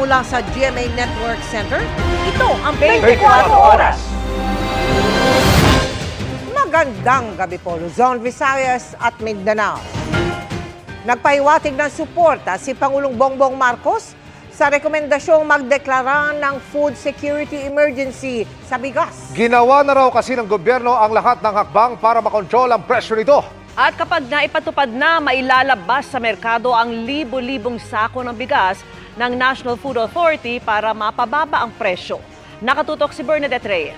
mula sa GMA Network Center, ito ang 24 Oras. Magandang gabi po, Luzon, Visayas at Mindanao. Nagpahiwatig ng suporta si Pangulong Bongbong Marcos sa rekomendasyong magdeklara ng food security emergency sa bigas. Ginawa na raw kasi ng gobyerno ang lahat ng hakbang para makontrol ang presyo nito. At kapag naipatupad na, mailalabas sa merkado ang libo-libong sako ng bigas ng National Food Authority para mapababa ang presyo. Nakatutok si Bernadette Reyes.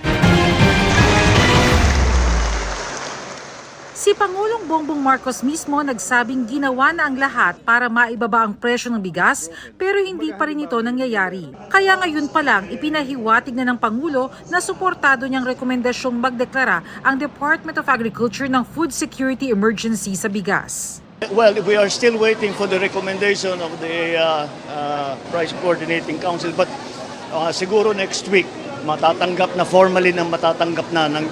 Si Pangulong Bongbong Marcos mismo nagsabing ginawa na ang lahat para maibaba ang presyo ng bigas pero hindi pa rin ito nangyayari. Kaya ngayon pa lang ipinahiwatig na ng Pangulo na suportado niyang rekomendasyong magdeklara ang Department of Agriculture ng food security emergency sa bigas. Well, we are still waiting for the recommendation of the Price Coordinating Council, but siguro next week matatanggap na formally ng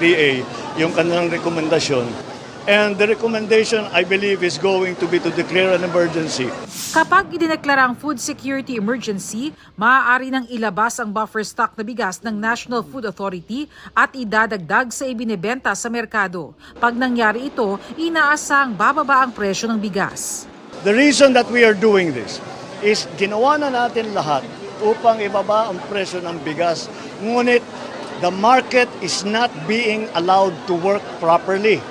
DA yung kanilang rekomendasyon. And the recommendation, I believe, is going to be to declare an emergency. Kapag idineklara ang food security emergency, maaari nang ilabas ang buffer stock na bigas ng National Food Authority at idadagdag sa ibinebenta sa merkado. Pag nangyari ito, inaasang bababa ang presyo ng bigas. The reason that we are doing this is ginawa na natin lahat upang ibaba ang presyo ng bigas. Ngunit the market is not being allowed to work properly.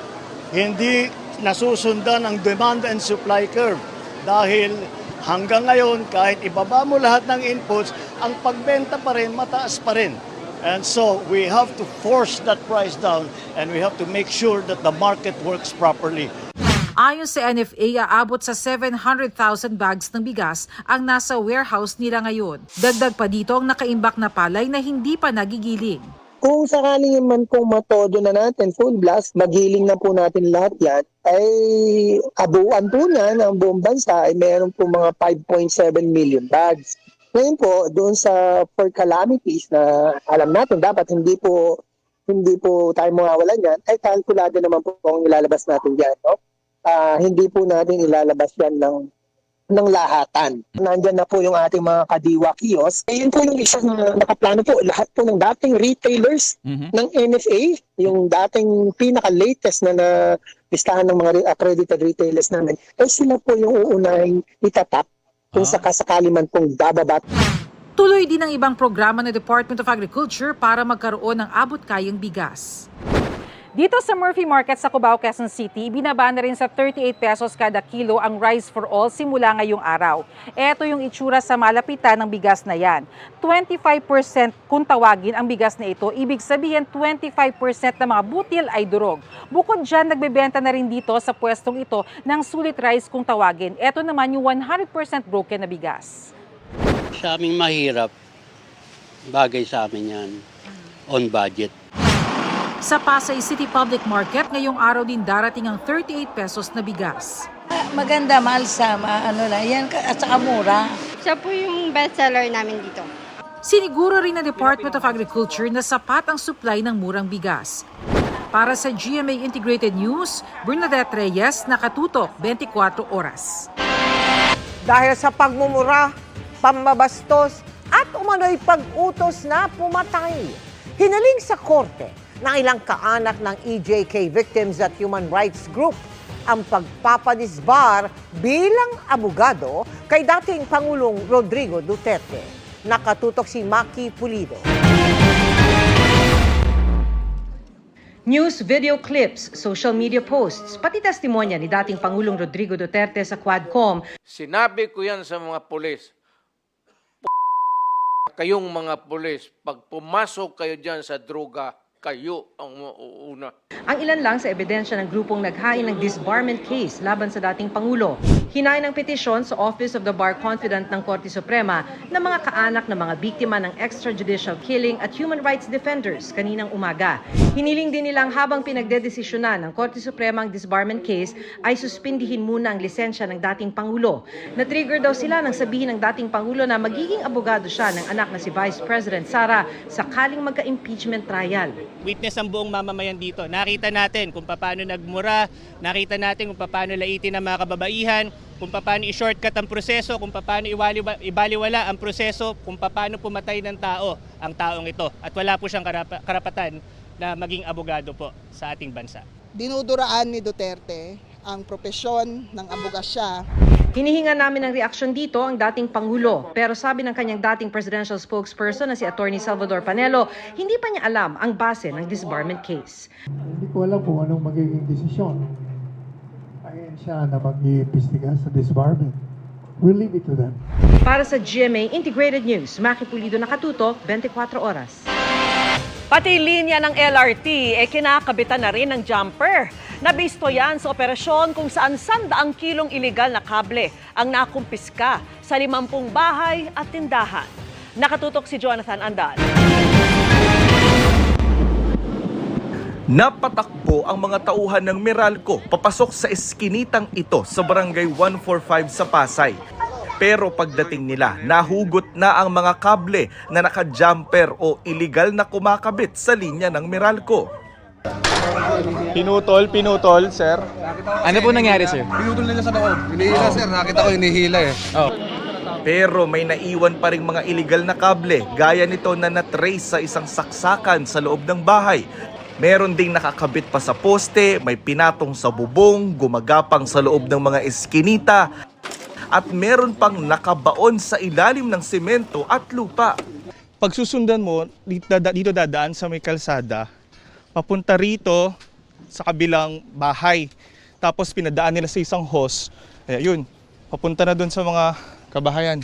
Hindi nasusundan ang demand and supply curve dahil hanggang ngayon kahit ibaba mo lahat ng inputs, ang pagbenta pa rin mataas pa rin. And so we have to force that price down and we have to make sure that the market works properly. Ayon sa NFA, aabot sa 700,000 bags ng bigas ang nasa warehouse nila ngayon. Dagdag pa dito ang nakaimbak na palay na hindi pa nagigiling. Kung sakaling man pong matodo na natin, full blast, maghiling na po natin lahat yan, ay kabuuan po niya ng buong bansa ay mayroon po mga 5.7 million bags. Ngayon po, doon sa for calamities na alam natin, dapat hindi po tayo mawawalan yan, ay kalkulado naman po ang ilalabas natin yan. No? Hindi po natin ilalabas yan ng lahatan. Nandyan na po yung ating mga kadiwa kiosk. Yun po yung isa na nakaplano po. Lahat po ng dating retailers ng NFA, yung dating pinaka-latest na listahan ng mga accredited retailers namin, ay sila po yung uunahing itatap kung sakasakali man pong bababa. Tuloy din ang ibang programa ng Department of Agriculture para magkaroon ng abot-kayang bigas. Dito sa Murphy Market sa Cubao, Quezon City, binaba na rin sa 38 pesos kada kilo ang Rice for All simula ngayong araw. Ito yung itsura sa malapitan ng bigas na yan. 25% kung tawagin ang bigas na ito, ibig sabihin 25% ng mga butil ay durog. Bukod dyan, nagbebenta na rin dito sa pwestong ito ng sulit rice kung tawagin. Ito naman yung 100% broken na bigas. Sa aming mahirap, bagay sa amin yan, on budget. Sa Pasay City Public Market, ngayong araw din darating ang 38 pesos na bigas. Maganda, mahal sa yan, at saka mura. Siya po yung bestseller namin dito. Siniguro rin ng Department of Agriculture na sapat ang supply ng murang bigas. Para sa GMA Integrated News, Bernadette Reyes, nakatutok 24 oras. Dahil sa pagmumura, pambabastos at umano'y pag-utos na pumatay, hinaling sa korte ng ilang kaanak ng EJK victims at human rights group ang pagpapadisbar bilang abogado kay dating Pangulong Rodrigo Duterte. Nakatutok si Maki Pulido. News, video clips, social media posts, pati testimonya ni dating Pangulong Rodrigo Duterte sa Quadcom. Sinabi ko yan sa mga pulis. Kayong mga pulis, pag pumasok kayo dyan sa droga, kayo ang mauuna. Ang ilan lang sa ebidensya ng grupong naghain ng disbarment case laban sa dating Pangulo. Hinain ng petisyon sa Office of the Bar Confidant ng Korte Suprema na mga kaanak ng mga biktima ng extrajudicial killing at human rights defenders kaninang umaga. Hiniling din nilang habang pinagdedesisyonan ng Korte Suprema ang disbarment case ay suspindihin muna ang lisensya ng dating Pangulo. Na-trigger daw sila nang sabihin ng dating Pangulo na magiging abogado siya ng anak na si Vice President Sara sakaling magka-impeachment trial. witness ang buong mamamayan dito. Nakita natin kung paano nagmura, nakita natin kung paano laitin ang mga kababaihan, kung paano i-shortcut ang proseso, kung paano ibaliwala ang proseso, kung paano pumatay ng tao ang taong ito. At wala po siyang karapatan na maging abogado po sa ating bansa. Dinuduraan ni Duterte ang propesyon ng abogasya. Hinihinga namin ng reaksyon dito ang dating Pangulo. Pero sabi ng kanyang dating presidential spokesperson na si Attorney Salvador Panelo, hindi pa niya alam ang base ng disbarment case. Hindi ko alam kung anong magiging desisyon. Ayan siya na mag-iimbestiga sa disbarment. We'll leave it to them. Para sa GMA Integrated News, Maki Pulido, nakatutok, 24 oras. Pati linya ng LRT, kinakabitan na rin ng jumper. Nabisto yan sa operasyon kung saan 100 kilong iligal na kable ang nakumpiska sa 50 bahay at tindahan. Nakatutok si Jonathan Andal. Napatakbo ang mga tauhan ng Meralco papasok sa eskinitang ito sa Barangay 145 sa Pasay. Pero pagdating nila, nahugot na ang mga kable na naka-jumper o illegal na kumakabit sa linya ng Meralco. Pinutol, sir. Ano po nangyari, sir? Pinutol nila sa loob. Hinihila, sir. Nakita ko hinihila eh. Pero may naiwan pa ring mga illegal na kable, gaya nito na na-trace sa isang saksakan sa loob ng bahay. Meron ding nakakabit pa sa poste, may pinatong sa bubong, gumagapang sa loob ng mga eskinita, at meron pang nakabaon sa ilalim ng semento at lupa. Pag susundan mo, dito dadaan sa may kalsada, papunta rito sa kabilang bahay. Tapos pinadaan nila sa isang hose. Yun, papunta na dun sa mga kabahayan.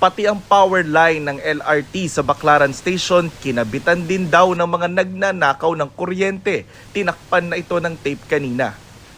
Pati ang power line ng LRT sa Baclaran Station, kinabitan din daw ng mga nagnanakaw ng kuryente. Tinakpan na ito ng tape kanina.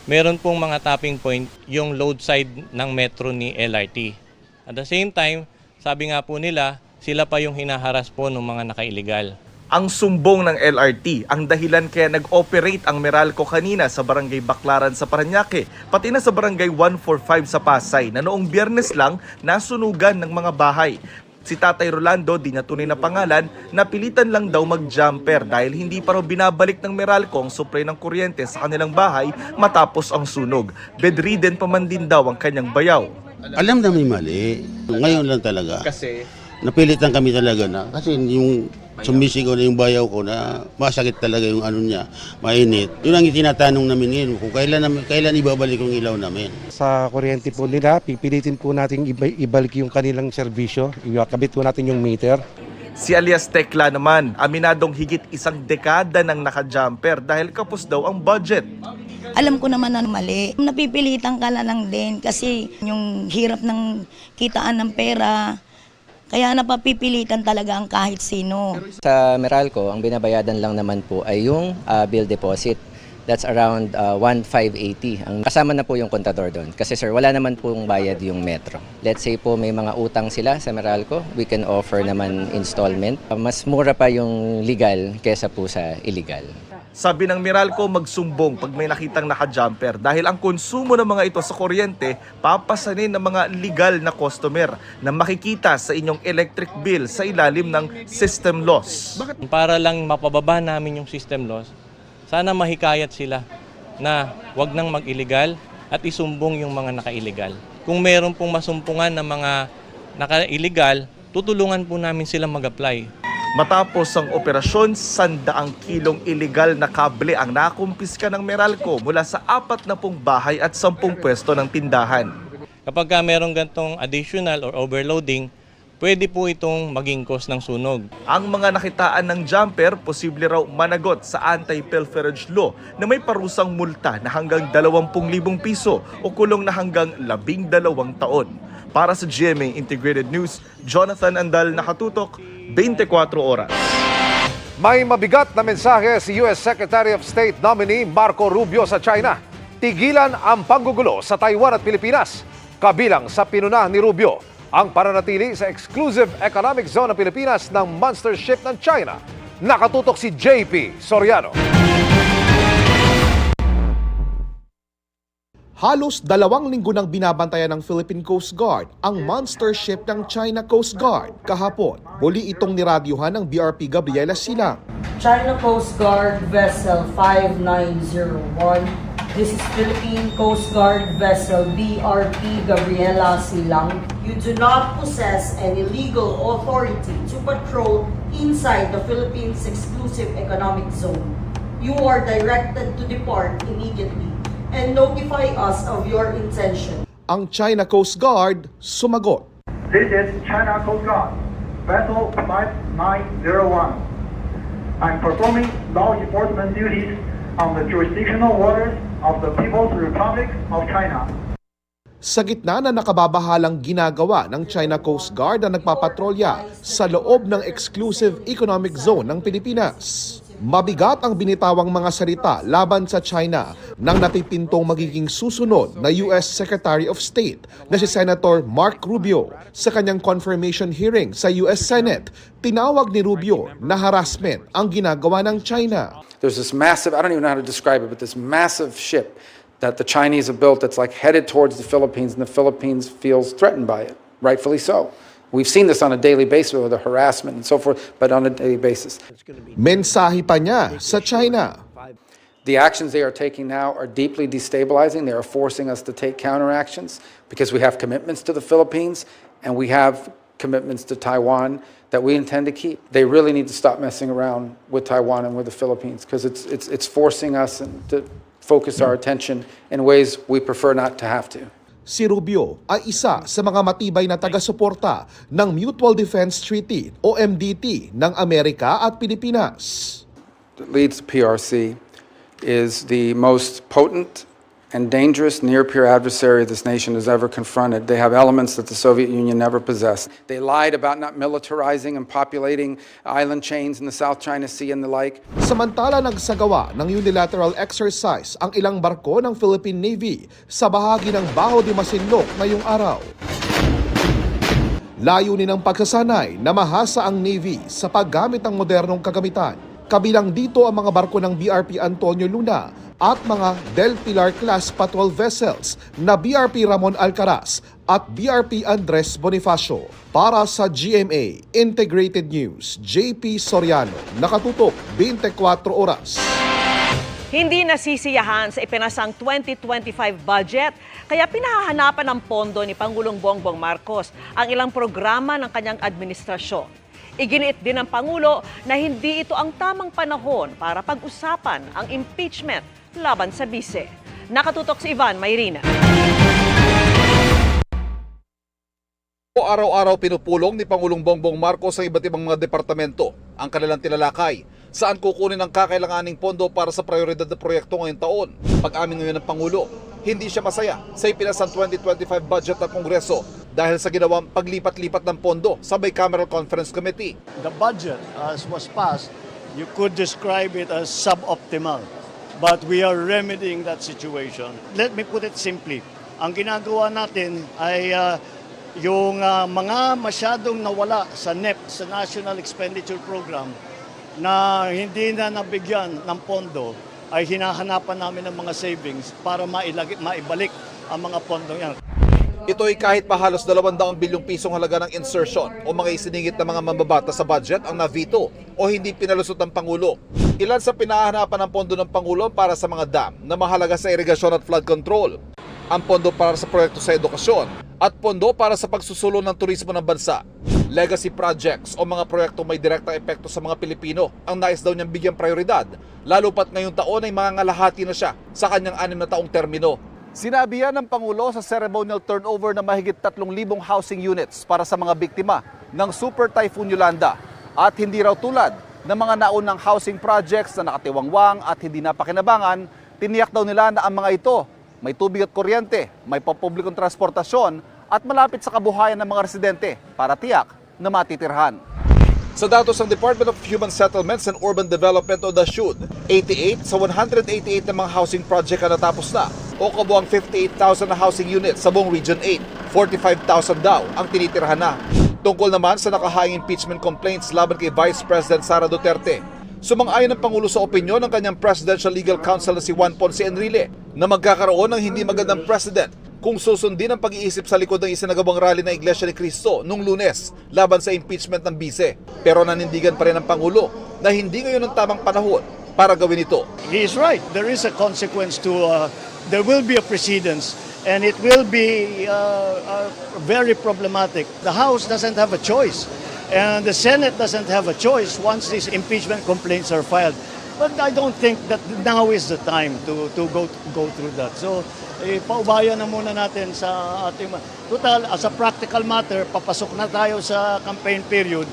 Meron pong mga tapping point yung load side ng metro ni LRT. At the same time, sabi nga po nila, sila pa yung hinaharas po ng mga naka-illegal. Ang sumbong ng LRT ang dahilan kaya nag-operate ang Meralco kanina sa Barangay Baclaran sa Parañaque, pati na sa Barangay 145 sa Pasay na noong Biyernes lang nasunugan ng mga bahay. Si Tatay Rolando, di niya tunay na pangalan, napilitan lang daw mag-jumper dahil hindi pa raw binabalik ng Meralco ang supply ng kuryente sa kanilang bahay matapos ang sunog. Bedridden pa man din daw ang kanyang bayaw. Alam namin mali. Ngayon lang talaga. Kasi napilitan kami talaga na. Kasi yung sumisigaw na yung bayaw ko na masakit talaga yung ano niya, mainit. Yun ang itinatanong namin ngayon kung kailan ibabalik yung ilaw namin. Sa kuryente po nila, pipilitin po natin ibalik yung kanilang serbisyo. Ikabit po natin yung meter. Si alias Tekla naman, aminadong higit 1 dekada ng naka-jumper dahil kapos daw ang budget. Alam ko naman na mali. Napipilitan ka na lang din kasi yung hirap ng kitaan ng pera, kaya napapipilitan talaga ang kahit sino. Sa Meralco, ang binabayadan lang naman po ay yung bill deposit. That's around 1,580. Ang kasama na po yung kontador doon. Kasi sir, wala naman pong bayad yung metro. Let's say po may mga utang sila sa Meralco, we can offer naman installment. Mas mura pa yung legal kesa po sa illegal. Sabi ng Meralco, magsumbong pag may nakitang naka-jumper dahil ang konsumo ng mga ito sa kuryente papasanin ng mga legal na customer na makikita sa inyong electric bill sa ilalim ng system loss. Para lang mapababa namin yung system loss, sana mahikayat sila na wag nang mag-illegal at isumbong yung mga naka-illegal. Kung meron pong masumpungan ng mga naka-illegal, tutulungan po namin sila mag-apply. Matapos ang operasyon, 100 kilong illegal na kable ang nakumpiska ng Meralco mula sa 40 bahay at 10 pwesto ng tindahan. Kapag merong gantong additional or overloading, pwede po itong maging cause ng sunog. Ang mga nakitaan ng jumper, posible raw managot sa anti-pilferage law na may parusang multa na hanggang 20,000 piso o kulong na hanggang 12 taon. Para sa GMA Integrated News, Jonathan Andal, nakatutok, 24 oras. May mabigat na mensahe si US Secretary of State nominee Marco Rubio sa China. Tigilan ang panggugulo sa Taiwan at Pilipinas. Kabilang sa pinuna ni Rubio ang pananatili sa exclusive economic zone ng Pilipinas ng monster ship ng China. Nakatutok si JP Soriano. Halos 2 linggo nang binabantayan ng Philippine Coast Guard ang monster ship ng China Coast Guard. Kahapon, muli itong niradyuhan ng BRP Gabriela Silang. China Coast Guard Vessel 5901. This is Philippine Coast Guard Vessel BRP Gabriela Silang. You do not possess any legal authority to patrol inside the Philippines Exclusive Economic Zone. You are directed to depart immediately and notify us of your intention. Ang China Coast Guard sumagot. This is China Coast Guard, Vessel 5901. I'm performing law enforcement duties on the jurisdictional waters of the People's Republic of China. Sa gitna na nakababahalang ginagawa ng China Coast Guard na nagpapatrolya sa loob ng Exclusive Economic Zone ng Pilipinas. Mabigat ang binitawang mga salita laban sa China nang napipintong magiging susunod na US Secretary of State na si Senator Mark Rubio. Sa kanyang confirmation hearing sa US Senate, tinawag ni Rubio na harassment ang ginagawa ng China. There's this massive, I don't even know how to describe it, but this massive ship that the Chinese have built that's like headed towards the Philippines, and the Philippines feels threatened by it, rightfully so. We've seen this on a daily basis with the harassment and so forth, but on a daily basis. Mensahe pa niya sa China. The actions they are taking now are deeply destabilizing. They are forcing us to take counteractions because we have commitments to the Philippines and we have commitments to Taiwan that we intend to keep. They really need to stop messing around with Taiwan and with the Philippines because it's forcing us to focus our attention in ways we prefer not to have to. Si Rubio ay isa sa mga matibay na taga-suporta ng Mutual Defense Treaty o MDT ng Amerika at Pilipinas. That leads the PRC is the most potent and dangerous near-peer adversary this nation has ever confronted. They have elements that the Soviet Union never possessed. They lied about not militarizing and populating island chains in the South China Sea and the like. Samantala nagsagawa ng unilateral exercise ang ilang barko ng Philippine Navy sa bahagi ng Baho de Masinloc ngayong araw. Layunin ng pagsasanay na mahasa ang Navy sa paggamit ng modernong kagamitan. Kabilang dito ang mga barko ng BRP Antonio Luna at mga Del Pilar class patrol vessels na BRP Ramon Alcaraz at BRP Andres Bonifacio. Para sa GMA Integrated News, JP Soriano, nakatutok 24 oras. Hindi nasisiyahan sa ipinasang 2025 budget, kaya pinahahanapan ng pondo ni Pangulong Bongbong Marcos ang ilang programa ng kanyang administrasyon. Iginiit din ng Pangulo na hindi ito ang tamang panahon para pag-usapan ang impeachment laban sa bise. Nakatutok si Ivan Mayrina. Araw-araw pinupulong ni Pangulong Bongbong Marcos ang iba't ibang mga departamento ang kanilang tinalakay saan kukunin ang kakailanganing pondo para sa prioridad na proyekto ngayong taon. Pag-amin ngayon ng Pangulo, hindi siya masaya sa ipinasang 2025 budget ng Kongreso dahil sa ginawang paglipat-lipat ng pondo sa Bicameral Conference Committee. The budget as was passed, you could describe it as suboptimal. But we are remedying that situation. Let me put it simply. Ang ginagawa natin ay yung mga masyadong nawala sa NEP, sa National Expenditure Program, na hindi na nabigyan ng pondo, ay hinahanapan namin ng mga savings para maibalik ang mga pondo yan. Ito ay kahit pa halos 200 bilyong pisong halaga ng insertion o mga isiningit na mga mambabata sa budget ang navito o hindi pinalusot ng Pangulo. Ilan sa pinahanapan ng pondo ng Pangulo para sa mga dam na mahalaga sa irigasyon at flood control, ang pondo para sa proyekto sa edukasyon at pondo para sa pagsusulong ng turismo ng bansa. Legacy projects o mga proyekto may direktang epekto sa mga Pilipino ang nais daw niyang bigyang prioridad, lalo pat ngayong taon ay mangangalahati na siya sa kanyang 6 na taong termino. Sinabi yan ng Pangulo sa ceremonial turnover ng mahigit 3,000 housing units para sa mga biktima ng Super Typhoon Yolanda at hindi raw tulad ng mga naunang housing projects na nakatiwangwang at hindi napakinabangan, tiniyak daw nila na ang mga ito may tubig at kuryente, may papublikong transportasyon at malapit sa kabuhayan ng mga residente para tiyak na matitirhan. Sa datos ng Department of Human Settlements and Urban Development o DASUD, 88 sa 188 na mga housing project ang natapos na o kabuang 58,000 na housing units sa buong Region 8. 45,000 daw ang tinitirhan na. Tungkol naman sa nakahaing impeachment complaints laban kay Vice President Sara Duterte, sumang-ayon ng Pangulo sa opinyon ng kanyang Presidential Legal Counsel na si Juan Ponce Enrile na magkakaroon ng hindi magandang precedent kung susundin ang pag-iisip sa likod ng isinagawang rally ng Iglesia ni Cristo nung Lunes laban sa impeachment ng bise. Pero nanindigan pa rin ang Pangulo na hindi ngayon ang tamang panahon para gawin ito. He is right. There is a consequence to, there will be a precedence and it will be very problematic. The House doesn't have a choice and the Senate doesn't have a choice once these impeachment complaints are filed. But I don't think that now is the time to go through that. So, paubayan na muna natin sa ating... Total, as a practical matter, papasok na tayo sa campaign period.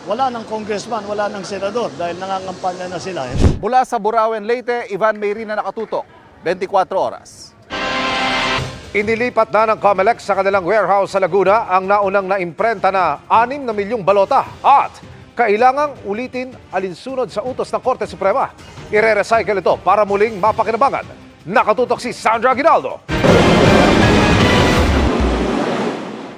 Wala ng congressman, wala ng senador dahil nangangampanya na sila. Mula sa Burauen, Leyte, Ivan Mayri na nakatutok, 24 oras. Inilipat na ng COMELEC sa kanilang warehouse sa Laguna ang naunang naimprenta na 6 na milyong balota at kailangang ulitin alinsunod sa utos ng Korte Suprema. Ire-recycle ito para muling mapakinabangan. Nakatutok si Sandra Aguinaldo.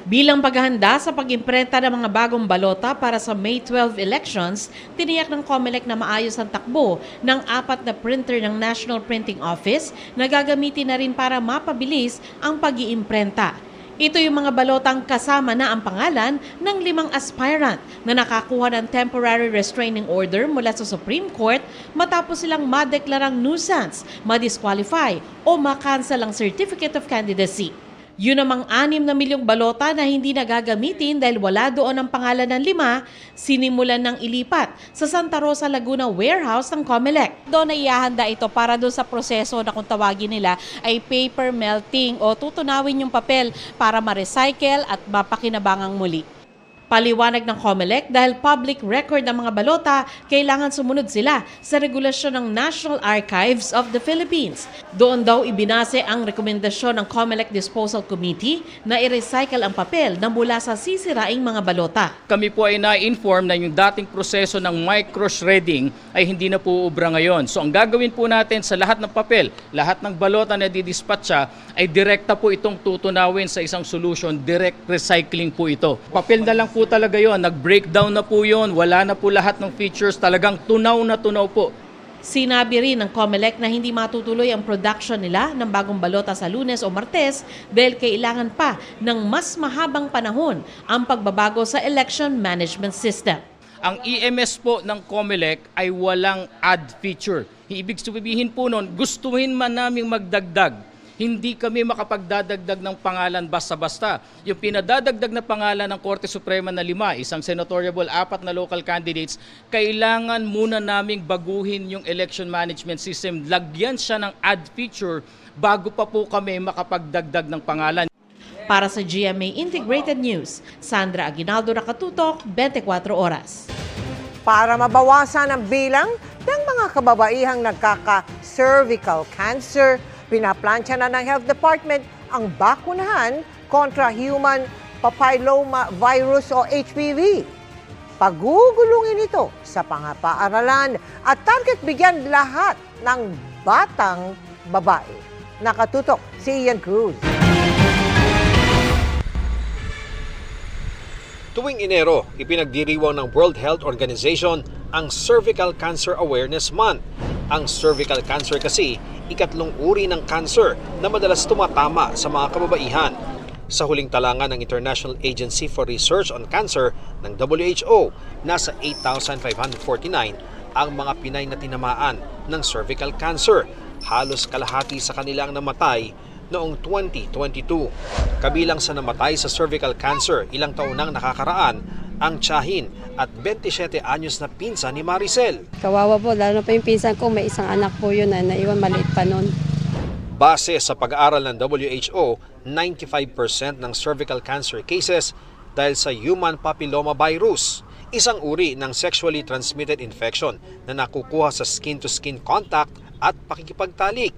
Bilang paghahanda sa pag-imprenta ng mga bagong balota para sa May 12 elections, tiniyak ng COMELEC na maayos ang takbo ng 4 na printer ng National Printing Office na gagamitin na rin para mapabilis ang pag-iimprenta. Ito yung mga balotang kasama na ang pangalan ng 5 aspirant na nakakuha ng temporary restraining order mula sa Supreme Court matapos silang madeklarang nuisance, madisqualify o makancel ang Certificate of Candidacy. Yun namang 6 na milyong balota na hindi nagagamitin dahil wala doon ang pangalan ng 5, sinimulan ng ilipat sa Santa Rosa, Laguna warehouse ng COMELEC. Doon ay ihahanda ito para doon sa proseso na kung tawagin nila ay paper melting o tutunawin yung papel para ma-recycle at mapakinabangang muli. Paliwanag ng COMELEC dahil public record ang mga balota, kailangan sumunod sila sa regulasyon ng National Archives of the Philippines. Doon daw ibinase ang rekomendasyon ng COMELEC Disposal Committee na i-recycle ang papel na mula sa sisiraing mga balota. Kami po ay na-inform na yung dating proseso ng micro-shredding ay hindi na po ubra ngayon. So ang gagawin po natin sa lahat ng papel, lahat ng balota na didispatcha ay direkta po itong tutunawin sa isang solution, direct recycling po ito. Papel na lang po talaga yon, nag-breakdown na po yon, wala na po lahat ng features, talagang tunaw na tunaw po. Sinabi rin ng COMELEC na hindi matutuloy ang production nila ng bagong balota sa Lunes o Martes dahil kailangan pa ng mas mahabang panahon ang pagbabago sa election management system. Ang EMS po ng COMELEC ay walang add feature. Ibig sabihin po nun, gustuhin man naming magdagdag, hindi kami makapagdadagdag ng pangalan basta-basta. Yung pinadadagdag na pangalan ng Korte Suprema na 5, isang senatoriable, 4 na local candidates, kailangan muna naming baguhin yung election management system. Lagyan siya ng add feature bago pa po kami makapagdagdag ng pangalan. Para sa GMA Integrated News, Sandra Aguinaldo, nakatutok, 24 oras. Para mabawasan ang bilang ng mga kababaihang nagkaka-cervical cancer, pinaplansya na ng Health Department ang bakunahan kontra human papilloma virus o HPV. Pagugulungin ito sa pangapaaralan at target bigyan lahat ng batang babae. Nakatutok si Ian Cruz. Tuwing Enero, ipinagdiriwang ng World Health Organization ang Cervical Cancer Awareness Month. Ang cervical cancer kasi, ikatlong uri ng cancer na madalas tumatama sa mga kababaihan. Sa huling talangan ng International Agency for Research on Cancer ng WHO, nasa 8,549 ang mga Pinay na tinamaan ng cervical cancer. Halos kalahati sa kanilang namatay noong 2022. Kabilang sa namatay sa cervical cancer, ilang taon nang nakakaraan ang tiyahin at 27 anyos na pinsan ni Maricel. Kawawa po, lalo pa yung pinsan ko, may isang anak po yun na naiwan maliit pa nun. Base sa pag-aaral ng WHO, 95% ng cervical cancer cases dahil sa human papilloma virus, isang uri ng sexually transmitted infection na nakukuha sa skin-to-skin contact at pakikipagtalik.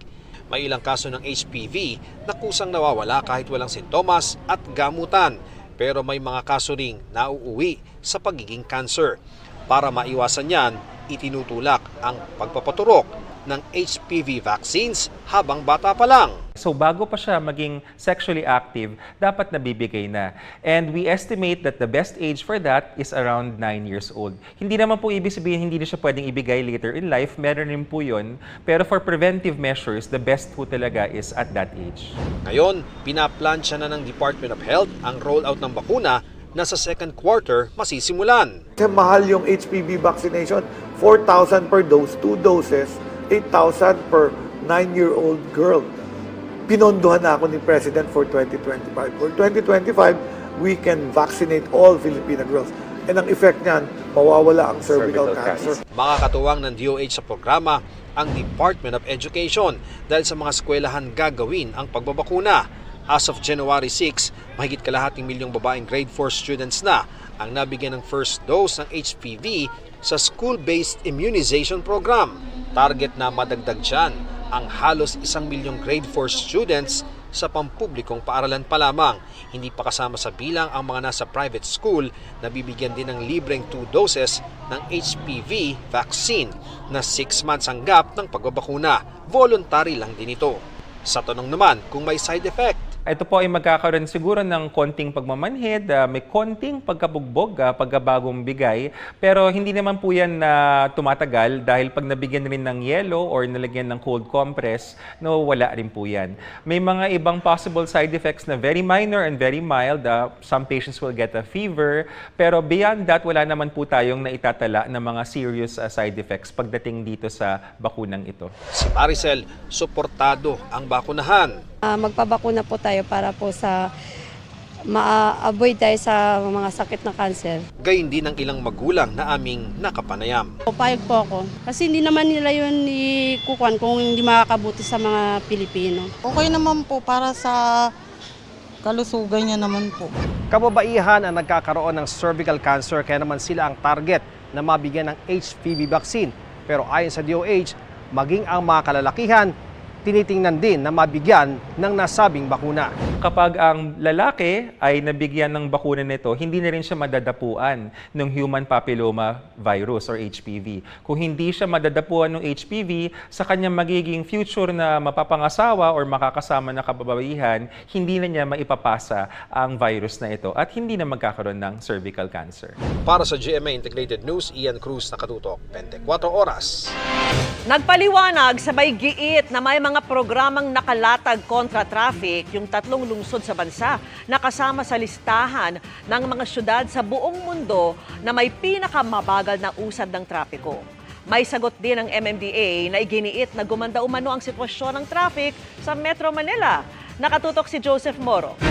May ilang kaso ng HPV na kusang nawawala kahit walang sintomas at gamutan. Pero may mga kaso ring nauuwi sa pagiging cancer. Para maiwasan yan, itinutulak ang pagpapaturok ng HPV vaccines habang bata pa lang. So bago pa siya maging sexually active, dapat nabibigay na. And we estimate that the best age for that is around 9 years old. Hindi naman po ibig sabihin hindi na siya pwedeng ibigay later in life, meron rin po yun. Pero for preventive measures, the best po talaga is at that age. Ngayon, pinaplansya na ng Department of Health ang rollout ng bakuna na sa second quarter masisimulan. Kasi mahal yung HPV vaccination, 4,000 per dose, 2 doses, 8,000 per 9-year-old girl. Pinondohan na ako ni President for 2025. For 2025, we can vaccinate all Filipino girls. And ang effect niyan, mawawala ang cervical cancer. Makakatuwang ng DOH sa programa ang Department of Education dahil sa mga eskwelahan gagawin ang pagbabakuna. As of January 6, mahigit kalahating milyong babaeng grade 4 students na ang nabigyan ng first dose ng HPV sa school-based immunization program. Target na madagdag dyan ang halos 1 milyong grade 4 students sa pampublikong paaralan pa lamang. Hindi pa kasama sa bilang ang mga nasa private school na bibigyan din ng libreng 2 doses ng HPV vaccine na 6 months ang gap ng pagbabakuna. Voluntary lang din ito. Sa tanong naman kung may side effect, Ito po ay magkakaroon siguro ng konting pagmamanhid, may konting pagkabugbog, pagkabagong bigay, pero hindi naman po yan na tumatagal dahil pag nabigyan rin ng yelo or nalagyan ng cold compress, no, wala rin po yan. May mga ibang possible side effects na very minor and very mild. Some patients will get a fever, pero beyond that, wala naman po tayong naitatala na mga serious side effects pagdating dito sa bakunang ito. si Maricel, suportado ang bakunahan. Magpabakuna po tayo para po sa ma-avoid tayo sa mga sakit na cancer. Gayun din ang ilang magulang na aming nakapanayam. Payag po ako kasi hindi naman nila yun ikukuhan kung hindi makakabuti sa mga Pilipino. Okay naman po para sa kalusugan niya naman po. Kababaihan ang nagkakaroon ng cervical cancer kaya naman sila ang target na mabigyan ng HPV vaccine. Pero ayon sa DOH, maging ang mga kalalakihan, tinitingnan din na mabigyan ng nasabing bakuna. Kapag ang lalaki ay nabigyan ng bakuna nito, hindi na rin siya madadapuan ng human papilloma virus or HPV. Kung hindi siya madadapuan ng HPV, sa kanyang magiging future na mapapangasawa or makakasama na kababaihan, hindi na niya maipapasa ang virus na ito at hindi na magkakaroon ng cervical cancer. Para sa GMA Integrated News, Ian Cruz, nakatutok, 24 oras. Nagpaliwanag sabay giit na may mga programang nakalatag kontra traffic yung 3 lungsod sa bansa na kasama sa listahan ng mga syudad sa buong mundo na may pinakamabagal na usad ng trapiko. May sagot din ng MMDA na iginiit na gumanda umano ang sitwasyon ng traffic sa Metro Manila. Nakatutok si Joseph Moro.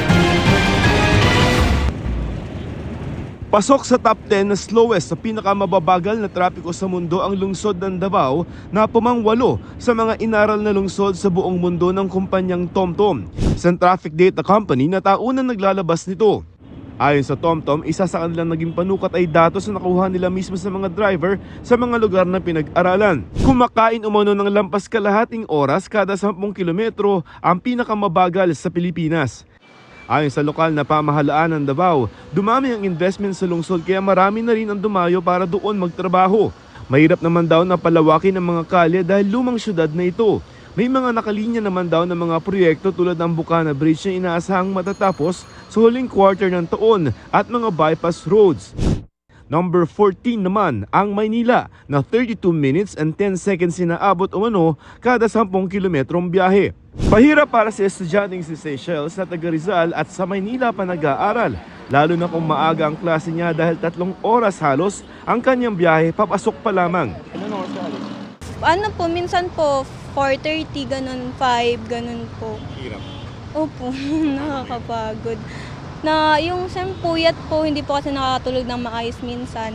Pasok sa top 10 na slowest sa pinakamababagal na trapiko sa mundo ang lungsod ng Davao na pumang-8 sa mga inaral na lungsod sa buong mundo ng kumpanyang TomTom. Isang traffic data company na taunang naglalabas nito. Ayon sa TomTom, isa sa kanilang naging panukat ay datos na nakuha nila mismo sa mga driver sa mga lugar na pinag-aralan. Kumakain umano ng lampas kalahating oras kada 10 kilometro ang pinakamabagal sa Pilipinas. Ayon sa lokal na pamahalaan ng Davao, dumami ang investment sa lungsod kaya marami na rin ang dumayo para doon magtrabaho. Mahirap naman daw na palawakin ang mga kalye dahil lumang syudad na ito. May mga nakalinya naman daw ng mga proyekto tulad ng Bukana Bridge na inaasahang matatapos sa huling quarter ng taon at mga bypass roads. Number 14 naman ang Maynila na 32 minutes and 10 seconds inaabot umano kada 10 kilometrong biyahe. Pahirap para sa estudyanteng si Seychelles sa taga Rizal at sa Maynila pa nag-aaral, lalo na kung maaga ang klase niya dahil 3 oras halos ang kanyang biyahe papasok pa lamang. Ano po, minsan po 4:30, ganun, 5, ganun po. Hirap. Opo, nakakapagod. Na yung puyat po, hindi po kasi nakakatulog ng maayos minsan.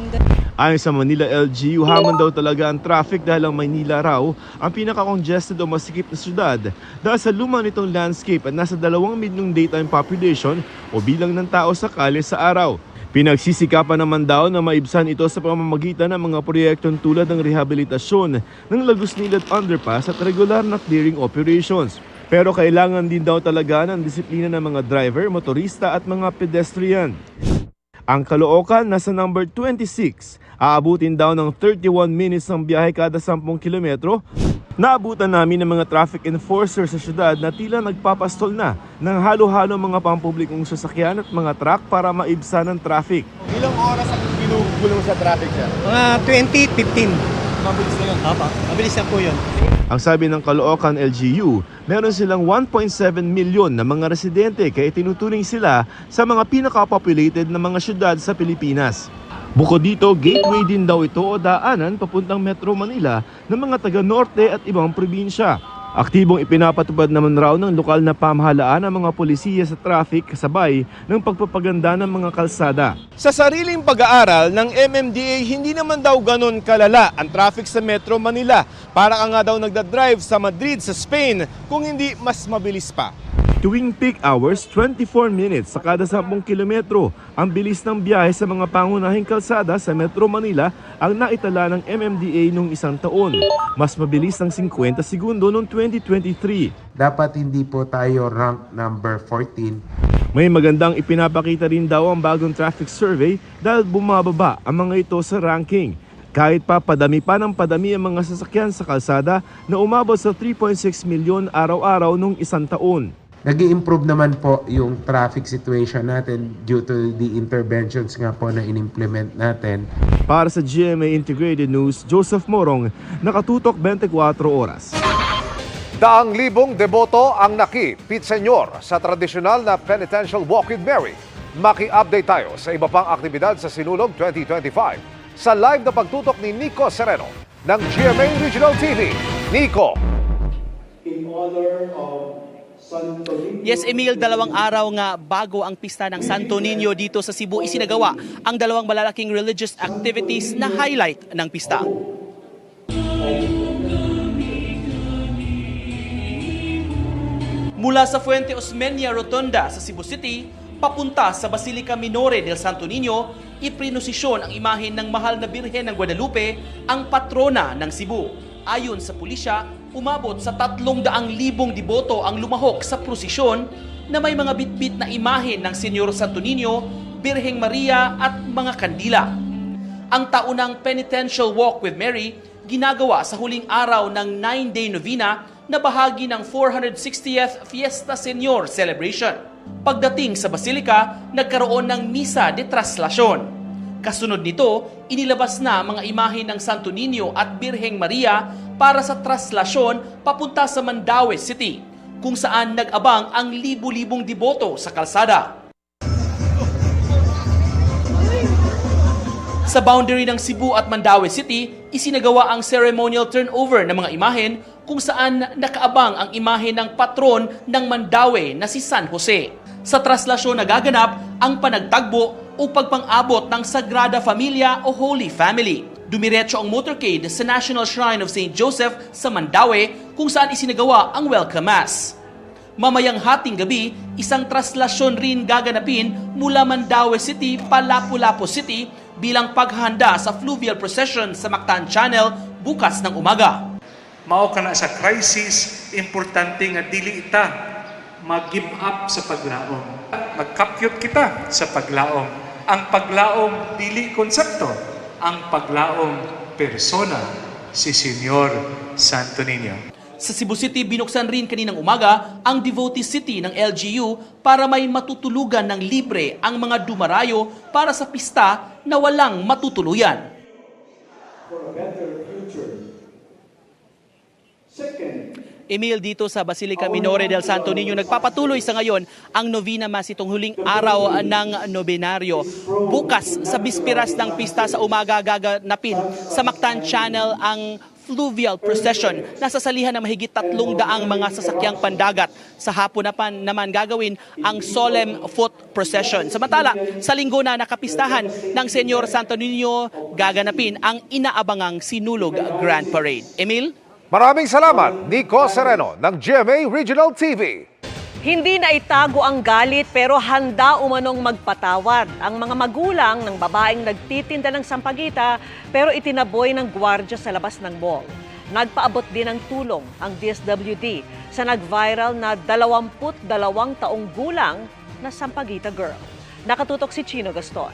Ayon sa Manila LGU, hamon daw talaga ang traffic dahil ang Maynila raw ang pinaka-congested o masikip na syudad dahil sa luma nitong landscape at nasa 2 milyong daytime population o bilang ng tao sa kalye sa araw. Pinagsisikapan naman daw na maibsan ito sa pamamagitan ng mga proyektong tulad ng rehabilitasyon ng Lagos Nilad Underpass at regular na clearing operations. Pero kailangan din daw talaga ng disiplina ng mga driver, motorista at mga pedestrian. Ang Caloocan nasa number 26, aabutin daw ng 31 minutes ng biyahe kada 10 kilometro. Naabutan namin ng mga traffic enforcer sa syudad na tila nagpapastol na ng halo-halo mga pampublikong sasakyan at mga truck para maibsan ang traffic. Ilang oras ang ginugulong sa traffic siya? Mga 20-15. Mabilis na yun. Opo, mabilis na po yun. Ang sabi ng Caloocan LGU, meron silang 1.7 milyon na mga residente kaya tinuturing sila sa mga pinaka-populated na mga syudad sa Pilipinas. Bukod dito, gateway din daw ito o daanan papuntang Metro Manila ng mga taga-norte at ibang probinsya. Aktibong ipinapatupad naman raw ng lokal na pamahalaan ang mga polisiya sa traffic kasabay ng pagpapaganda ng mga kalsada. Sa sariling pag-aaral ng MMDA, hindi naman daw ganon kalala ang traffic sa Metro Manila. Para ka nga daw nagdadrive sa Madrid sa Spain kung hindi mas mabilis pa. Tuwing peak hours, 24 minutes sa kada 10 kilometro. Ang bilis ng biyahe sa mga pangunahing kalsada sa Metro Manila ang naitala ng MMDA noong isang taon. Mas mabilis ng 50 segundo noong 2023. Dapat hindi po tayo rank number 14. May magandang ipinapakita rin daw ang bagong traffic survey dahil bumababa ang mga ito sa ranking. Kahit pa padami pa ng padami ang mga sasakyan sa kalsada na umabot sa 3.6 milyon araw-araw noong isang taon. Nag-i-improve naman po yung traffic situation natin due to the interventions nga po na in-implement natin. Para sa GMA Integrated News, Joseph Morong, nakatutok 24 oras. Daang libong deboto ang nakipit senyor sa tradisyonal na Penitential Walk with Mary. Maki-update tayo sa iba pang aktibidad sa Sinulog 2025 sa live na pagtutok ni Nico Sereno ng GMA Regional TV. Nico! In honor of Yes, Emil, 2 araw nga bago ang pista ng Santo Niño dito sa Cebu, isinagawa ang 2 malalaking religious activities na highlight ng pista. Mula sa Fuente Osmeña Rotonda sa Cebu City, papunta sa Basilica Minore del Santo Niño, iprinosisyon ang imahe ng mahal na Birhen ng Guadalupe, ang patrona ng Cebu. Ayon sa pulisya, umabot sa 300,000 deboto ang lumahok sa prosesyon na may mga bitbit na imahe ng Senyor Santo Niño, Birheng Maria at mga kandila. Ang taunang Penitential Walk with Mary ginagawa sa huling araw ng 9-day novena na bahagi ng 460th Fiesta Señor celebration. Pagdating sa Basilica, nagkaroon ng Misa de Traslasyon. Kasunod nito, inilabas na mga imahe ng Santo Niño at Birheng Maria para sa traslasyon papunta sa Mandaue City, kung saan nag-abang ang libu-libong deboto sa kalsada. Sa boundary ng Cebu at Mandaue City, isinagawa ang ceremonial turnover ng mga imahen kung saan nakaabang ang imahe ng patron ng Mandaue na si San Jose. Sa traslasyon nagaganap ang panagtagbo o pagpang-abot ng Sagrada Familia o Holy Family. Dumiretso ang motorcade sa National Shrine of St. Joseph sa Mandaue kung saan isinagawa ang Welcome Mass. Mamayang hating gabi, isang traslasyon rin gaganapin mula Mandaue City pa Lapu-Lapu City bilang paghahanda sa fluvial procession sa Mactan Channel bukas ng umaga. Mao kana sa crisis, importante nga dili ita mag-give up sa paglaom. Magkapyot kita sa paglaom. Ang paglaom dili konsepto, ang paglaom persona, si Senyor Santo Niño. Sa Cebu City, binuksan rin kaninang umaga ang Devotee City ng LGU para may matutulugan ng libre ang mga dumarayo para sa pista na walang matutuluyan. For a better future. Second, Emil, dito sa Basilica Minore del Santo Niño, nagpapatuloy sa ngayon ang Novena Mass, itong huling araw ng nobenaryo. Bukas, sa bispiras ng pista sa umaga, gaganapin sa Mactan Channel ang fluvial procession. Nasasalihan ng mahigit 300 mga sasakyang pandagat. Sa hapon naman gagawin ang solemn foot procession. Samantala, sa linggo na nakapistahan ng Senyor Santo Niño, gaganapin ang inaabangang Sinulog Grand Parade. Emil? Maraming salamat, Nico Sereno ng GMA Regional TV. Hindi na itago ang galit pero handa umanong magpatawad ang mga magulang ng babaeng nagtitinda ng sampagita pero itinaboy ng gwardiya sa labas ng mall. Nagpaabot din ng tulong ang DSWD sa nag-viral na 22 taong gulang na sampagita girl. Nakatutok si Chino Gaston.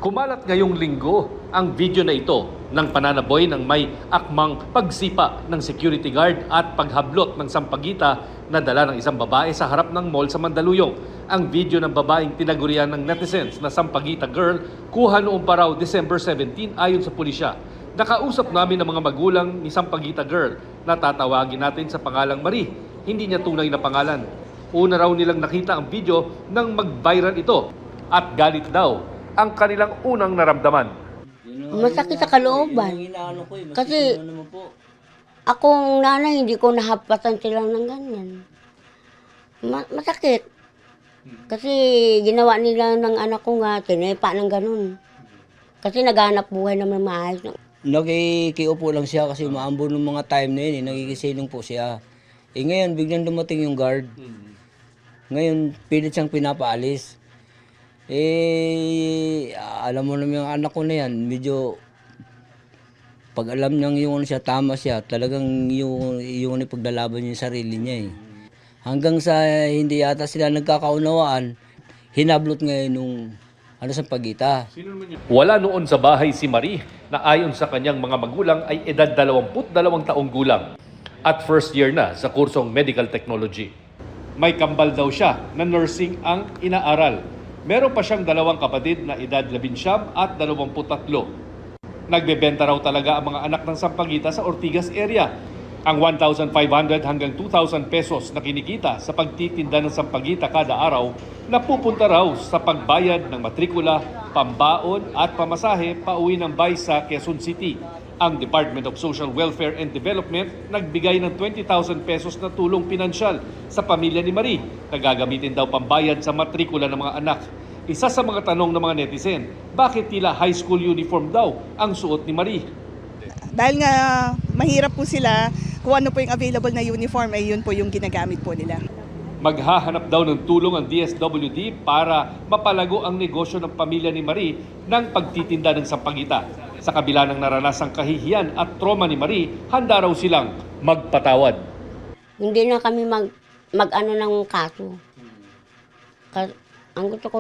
Kumalat ngayong linggo ang video na ito ng pananaboy ng may akmang pagsipa ng security guard at paghablot ng sampagita na dala ng isang babae sa harap ng mall sa Mandaluyong. Ang video ng babaeng tinagurian ng netizens na sampagita girl kuha noong pa raw December 17 ayon sa pulisya. Nakausap namin ang mga magulang ni sampagita girl na tatawagin natin sa pangalang Marie. Hindi niya tunay na pangalan. Una raw nilang nakita ang video nang mag-viral ito at galit daw ang kanilang unang naramdaman. Masakit sa kalooban. Kasi akong nanay, hindi ko nahapatan silang ng ganyan. Masakit. Kasi ginawa nila ng anak ko nga, tinepa ng ganun. Kasi naghanap buhay naman maayos. Nakikiupo lang siya kasi maambon ng mga time na yun, nagigisilong po siya. Ngayon, biglang dumating yung guard. Ngayon, pilit siyang pinapaalis. Alam mo naman yung anak ko na yan, medyo pag alam niyang yung siya, tama siya, talagang yung ipaglalaban niya yung sarili niya eh. Hanggang sa hindi yata sila nagkakaunawaan, hinablot ngayon nung sa pagita. Wala noon sa bahay si Marie na ayon sa kanyang mga magulang ay edad 22 taong gulang at first year na sa kursong medical technology. May kambal daw siya na nursing ang inaaral. Meron pa siyang dalawang kapatid na edad 19 at 23. Nagbebenta raw talaga ang mga anak ng sampagita sa Ortigas area. Ang 1,500 hanggang 2,000 pesos na kinikita sa pagtitinda ng sampagita kada araw napupunta raw sa pagbayad ng matrikula, pambaon at pamasahe pauwi ng bahay sa Quezon City. Ang Department of Social Welfare and Development nagbigay ng 20,000 pesos na tulong pinansyal sa pamilya ni Marie na gagamitin daw pambayad sa matrikula ng mga anak. Isa sa mga tanong ng mga netizen, bakit tila high school uniform daw ang suot ni Marie? Dahil nga mahirap po sila, kung ano po yung available na uniform ay yun po yung ginagamit po nila. Maghahanap daw ng tulong ang DSWD para mapalago ang negosyo ng pamilya ni Marie ng pagtitinda ng sampagita. Sa kabila ng naranasang kahihiyan at trauma ni Marie, handa raw silang magpatawad. Hindi na kami mag-ano ng kaso. Ang gusto ko,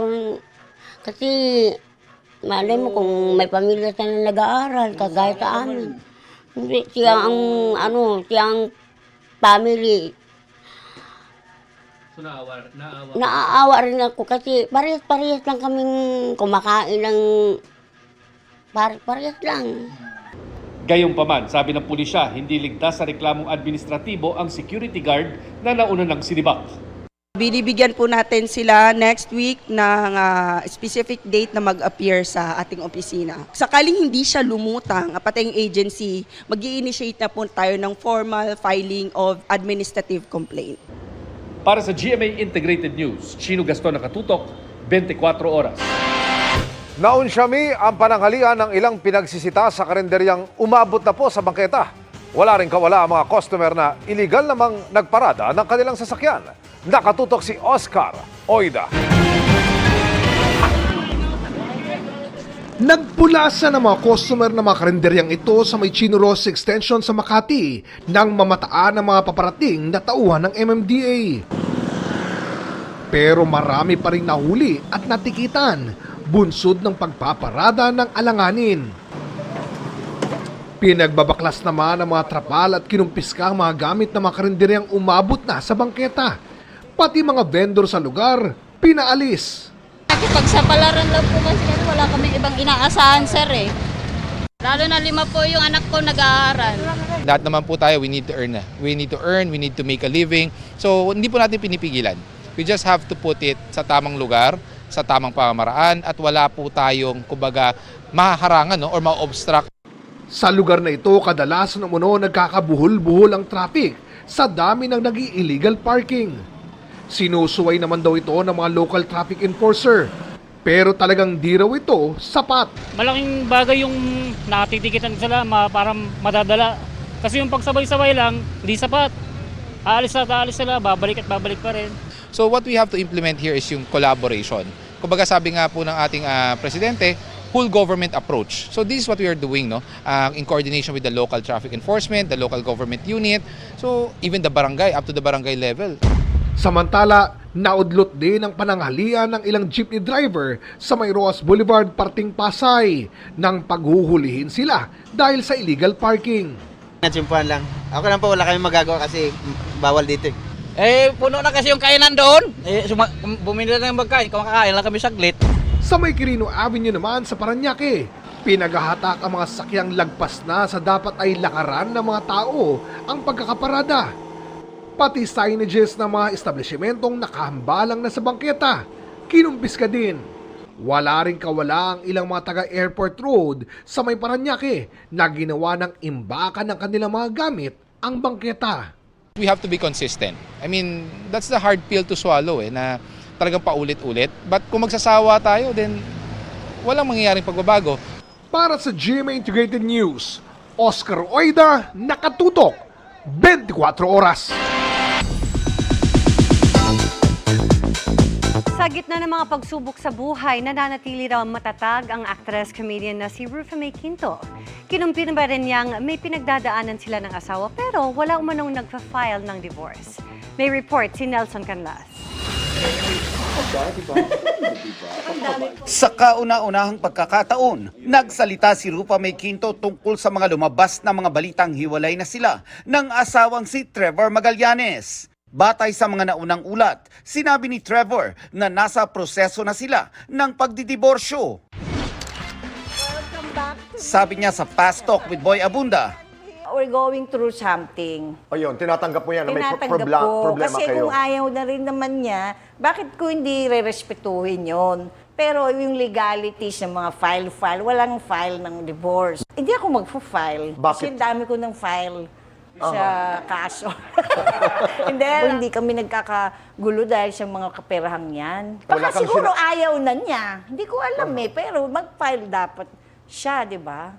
kasi malay mo kung may pamilya siya na nag-aaral, kagaya sa amin. Hindi, siya ang family. So naawa Naaawa rin ako kasi parehas-parehas lang kaming kumakain ng parehas lang. Gayunpaman, sabi ng pulisya, hindi ligtas sa reklamong administratibo ang security guard na nauna ng sinibak. Binibigyan po natin sila next week ng specific date na mag-appear sa ating opisina. Sakaling hindi siya lumutang, pati yung agency, mag-i-initiate na po tayo ng formal filing of administrative complaint. Para sa GMA Integrated News, Chino Gaston nakatutok, 24 oras. Naunsyami ang pananghalian ng ilang pinagsisita sa karinderyang umabot na po sa bangketa. Wala rin kawala ang mga customer na iligal namang nagparada ng kanilang sasakyan. Nakatutok si Oscar Oida. Nagpulasa ng mga customer ng mga karinderyang ito sa may Chino Ross Extension sa Makati nang mamataan ng mga paparating na tauhan ng MMDA. Pero marami pa rin nahuli at natikitan, bunsod ng pagpaparada ng alanganin. Pinagbabaklas naman ng mga trapal at kinumpiska ang mga gamit ng mga karinderyang umabot na sa bangketa. Pati mga vendor sa lugar, pinaalis. Pagsapalaran lang po kasi wala kami ibang inaasahan, sir eh. Lalo na 5 po yung anak ko nag-aaral. Lahat naman po tayo, we need to earn. We need to earn, we need to make a living. So hindi po natin pinipigilan. We just have to put it sa tamang lugar, sa tamang pamamaraan at wala po tayong kumbaga mahaharangan or ma-obstruct. Sa lugar na ito, kadalasan umuno nagkakabuhol-buhol ang traffic sa dami ng nag-illegal parking. Sinusuway naman daw ito ng mga local traffic enforcer. Pero talagang di raw ito sapat. Malaking bagay yung nakatitikitan sila para madadala. Kasi yung pagsabay-sabay lang, hindi sapat. Aalis sila, babalik at babalik pa rin. So what we have to implement here is yung collaboration. Kumbaga sabi nga po ng ating presidente, whole government approach. So this is what we are doing, no? In coordination with the local traffic enforcement, the local government unit, so even the barangay, up to the barangay level. Samantala, Naudlot din ang pananghalian ng ilang jeepney driver sa may Roas Boulevard, parting Pasay, nang paghuhulihin sila dahil sa illegal parking. Natsimpuan lang. Ako lang po, wala kami magagawa kasi bawal dito. Puno na kasi yung kainan doon. Bumili na ng magkain, kumakain lang kami saglit. Sa may Quirino Avenue naman sa Parañaque, pinaghahatak ang mga sakyang lagpas na sa dapat ay lakaran ng mga tao ang pagkakaparada. Pati signages ng mga establishmentong nakahambalang na sa bangketa, kinumpiska din. Wala rin kawala ang ilang mga taga-Airport Road sa may Parañaque na ginawa ng imbakan ng kanilang mga gamit ang bangketa. We have to be consistent. I mean, that's the hard pill to swallow na talagang paulit-ulit. But kung magsasawa tayo, then walang mangyayaring pagbabago. Para sa GMA Integrated News, Oscar Oida, nakatutok, 24 oras. Sa gitna ng mga pagsubok sa buhay, nananatili raw matatag ang actress-comedian na si Rufa May Quinto. Kinumpirma ba rin niyang may pinagdadaanan sila ng asawa pero wala umanong nagpa-file ng divorce. May report si Nelson Canlas. Sa kauna-unahang pagkakataon, nagsalita si Rufa May Quinto tungkol sa mga lumabas na mga balitang hiwalay na sila ng asawang si Trevor Magallanes. Batay sa mga naunang ulat, sinabi ni Trevor na nasa proseso na sila ng pagdidiborsyo. Sabi niya sa Fast Talk with Boy Abunda, we're going through something. O yun, tinatanggap mo yan na may Tinatanggap problema ko. Kasi kayo. kung ayaw na rin naman niya, bakit ko hindi re-respetuhin yon? Pero yung legalities ng mga file, walang file ng divorce. Hindi ako magpo-file. Kasi dami ko ng file sa kaso. Hindi kami nagkakagulo dahil sa mga kaperahang yan. Baka siguro ayaw na niya. Hindi ko alam pero mag-file dapat siya, di ba?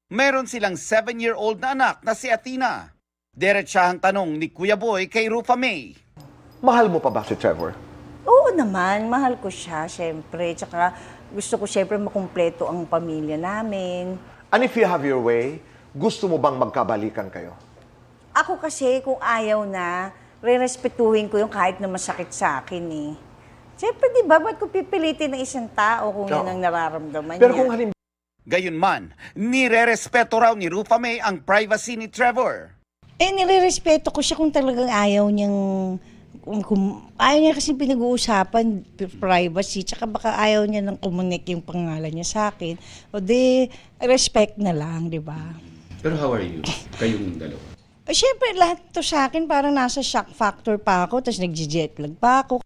meron silang 7-year-old na anak na si Athena. Diretsahang tanong ni Kuya Boy kay Rufa May. Mahal mo pa ba si Trevor? Oo naman, mahal ko siya, syempre. Tsaka gusto ko syempre makumpleto ang pamilya namin. And if you have your way, gusto mo bang magkabalikan kayo? Ako kasi, kung ayaw na, re-respetuhin ko yung kahit na masakit sa akin eh. Siyempre, di ba, ba't ko pipilitin ng isang tao kung yan ang nararamdaman Pero niya? kung Gayunman, nire-respeto raw ni Rufa May ang privacy ni Trevor. Nire-respeto ko siya kung talagang ayaw niyang... ayaw niya kasi pinag-uusapan, privacy, tsaka baka ayaw niya nang kumunik yung pangalan niya sa akin. O di, respect na lang, di ba? Pero how are you? Kayong dalawa? Siyempre, lahat to sa akin parang nasa shock factor pa ako, tapos nag-jet lag pa ako.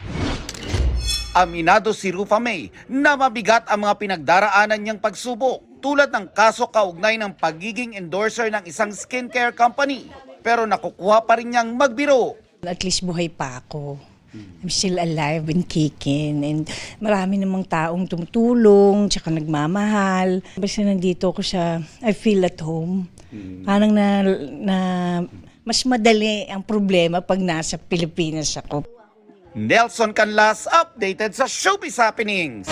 Aminado si Rufa May na mabigat ang mga pinagdaraanan niyang pagsubok tulad ng kaso kaugnay ng pagiging endorser ng isang skincare company. Pero nakukuha pa rin niyang magbiro. At least buhay pa ako. I'm still alive and kicking. And marami namang taong tumutulong, tsaka nagmamahal. Basta nandito ako I feel at home. Parang mas madali ang problema pag nasa Pilipinas ako. Nelson Canlas, updated sa Showbiz Happenings.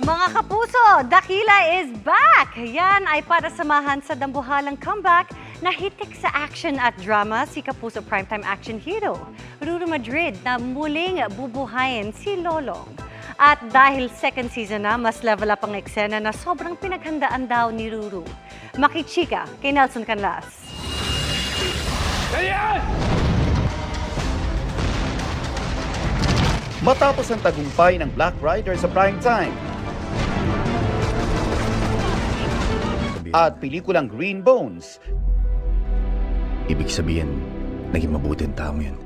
Mga kapuso, Dakila is back! Yan ay para samahan sa dambuhalang comeback na hitik sa action at drama si Kapuso primetime action hero, Ruru Madrid, na muling bubuhayin si Lolong. At dahil second season na, mas level up ang eksena na sobrang pinaghandaan daw ni Ruru. Makichika kay Nelson Canlas. Matapos ang tagumpay ng Black Rider sa primetime at pelikulang Green Bones, Ibig sabihin, naging mabuti ang tao yun.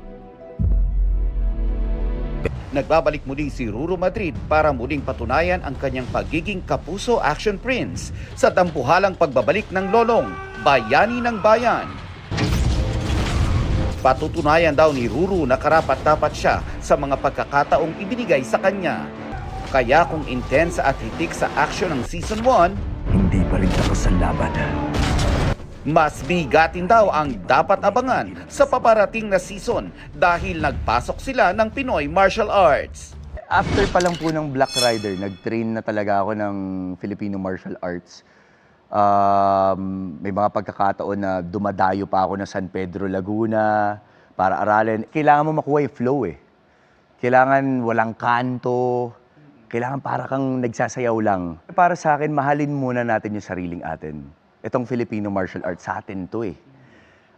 nagbabalik muli si Ruru Madrid para muling patunayan ang kanyang pagiging kapuso action prince sa dambuhalang pagbabalik ng Lolong, bayani ng bayan. Patutunayan daw ni Ruru na karapat-dapat siya sa mga pagkakataong ibinigay sa kanya. Kaya kung intense at hitik sa action ng Season 1, Hindi pa rin tapos ang laban. mas bigatin daw ang dapat abangan sa paparating na season dahil nagpasok sila ng Pinoy Martial Arts. After pa lang po ng Black Rider, nag-train na talaga ako ng Filipino Martial Arts. May mga pagkakataon na dumadayo pa ako ng San Pedro, Laguna para aralin. Kailangan mo makuha yung flow eh. Kailangan walang kanto. Kailangan para kang nagsasayaw lang. Para sa akin, mahalin muna natin yung sariling atin. Itong Filipino martial arts, sa atin to eh.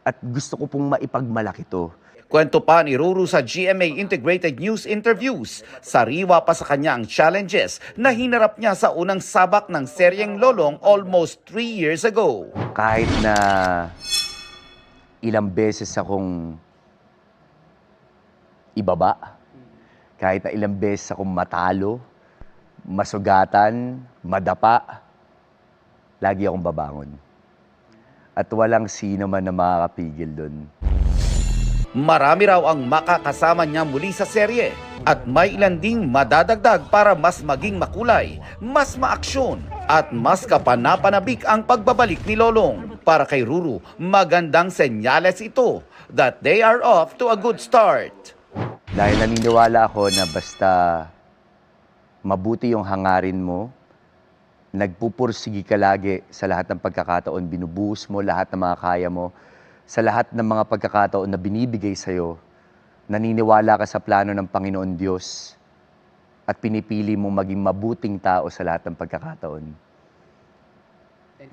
At gusto ko pong maipagmalaki to. Kwento pa ni Ruru sa GMA Integrated News Interviews, sariwa pa sa kanya ang challenges na hinarap niya sa unang sabak ng seryeng Lolong almost 3 years ago. Kahit na ilang beses akong ibaba, kahit na ilang beses akong matalo, masugatan, madapa, lagi akong babangon. At walang sino man na makakapigil dun. Marami raw ang makakasama niya muli sa serye at may ilan ding madadagdag para mas maging makulay, mas maaksyon at mas kapanapanabik ang pagbabalik ni Lolong. Para kay Ruru, magandang senyales ito that they are off to a good start. Dahil naniniwala ako na basta mabuti yung hangarin mo, nagpupursigi ka lagi sa lahat ng pagkakataon, binubuhos mo lahat ng mga kaya mo, sa lahat ng mga pagkakataon na binibigay sa'yo, naniniwala ka sa plano ng Panginoon Diyos at pinipili mong maging mabuting tao sa lahat ng pagkakataon.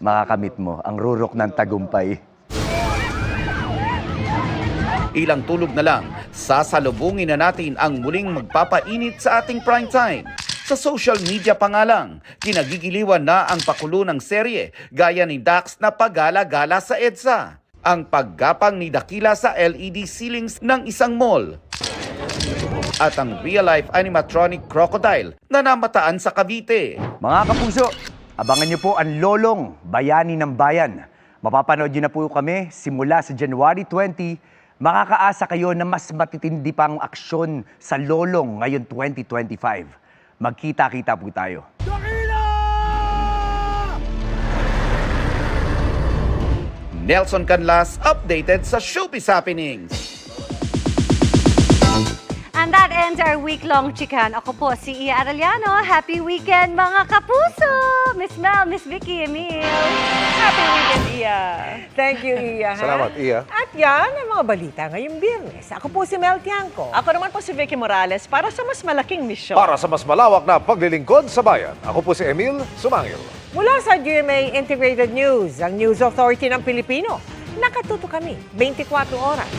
Makakamit mo ang rurok ng tagumpay. Ilang tulog na lang, sasalubungin na natin ang muling magpapainit sa ating primetime. Sa social media pa nga lang, kinagigiliwan na ang pakulo ng serye gaya ni Dax na pagala-gala sa EDSA. Ang paggapang ni Dakila sa LED ceilings ng isang mall. At ang real-life animatronic crocodile na namataan sa Cavite. Mga kapuso, abangan niyo po ang Lolong, Bayani ng Bayan. Mapapanood niyo na po kami simula sa January 20. Makakaasa kayo na mas matitindi pang aksyon sa Lolong ngayon 2025. Magkita-kita po tayo. Nelson Canlas, updated sa Showbiz Happenings. And that ends our week-long chikan. Ako po si Iya Arellano. Happy weekend mga kapuso! Miss Mel, Miss Vicky, Emil. Happy weekend, Iya. Thank you, Iya. Salamat, Iya. At yan ang mga balita ngayong Biyernes. Ako po si Mel Tiangco. Ako naman po si Vicky Morales para sa mas malaking misyon. Para sa mas malawak na paglilingkod sa bayan, ako po si Emil Sumangil. Mula sa GMA Integrated News, ang News Authority ng Pilipino. Nakatuto kami 24 oras.